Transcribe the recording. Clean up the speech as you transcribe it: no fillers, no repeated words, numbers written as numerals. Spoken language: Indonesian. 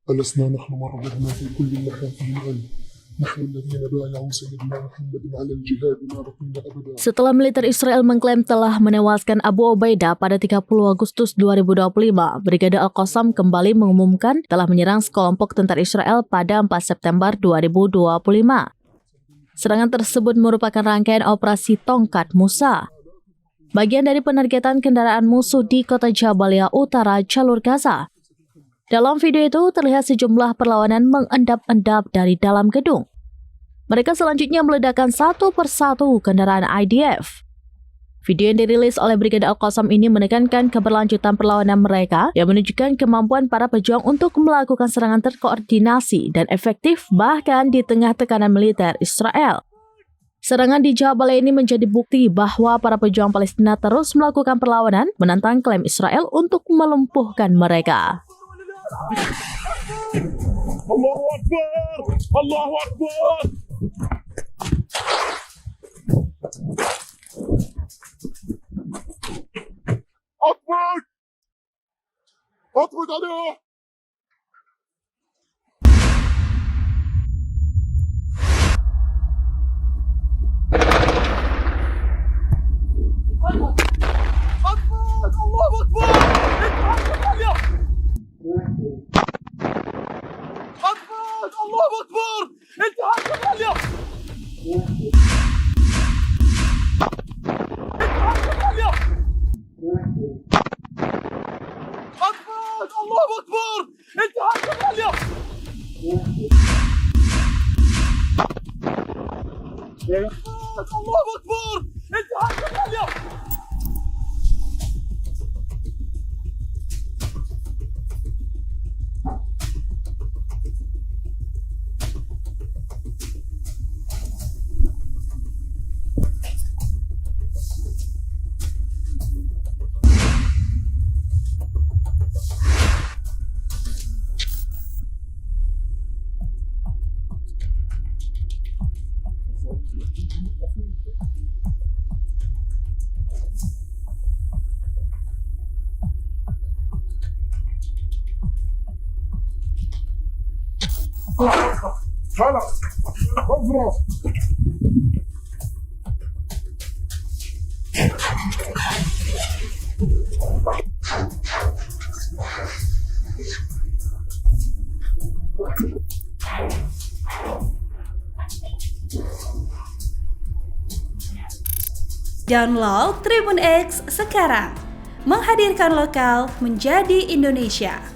ألسنا نحن مرضنا في كل مكان في العالم نحن الذين بايعوا سيدنا محمد على الجهاد ما بقينا أبدا. Setelah militer Israel mengklaim telah menewaskan Abu Ubaidah pada 30 Agustus 2025, Brigade Al-Qassam kembali mengumumkan telah menyerang sekelompok tentara Israel pada 4 September 2025. Serangan tersebut merupakan rangkaian operasi Tongkat Musa, bagian dari penargetan kendaraan musuh di kota Jabalia Utara, jalur Gaza. Dalam video itu terlihat sejumlah perlawanan mengendap-endap dari dalam gedung. Mereka selanjutnya meledakkan satu persatu kendaraan IDF. Video yang dirilis oleh Brigade Al-Qassam ini menekankan keberlanjutan perlawanan mereka yang menunjukkan kemampuan para pejuang untuk melakukan serangan terkoordinasi dan efektif bahkan di tengah tekanan militer Israel. Serangan di Jabalia ini menjadi bukti bahwa para pejuang Palestina terus melakukan perlawanan menantang klaim Israel untuk melumpuhkan mereka. Allahu Akbar! Allahu Akbar! أطبق أطبق عليه. أكبر! الله أكبر! أكبر! الله أكبر! انتهاك العليا! انتهاك العليا! أكبر! الله أكبر! انتهاك العليا! الله أكبر! انتهاك العليا! هلا بفرح. Download Tribun X sekarang, menghadirkan lokal menjadi Indonesia.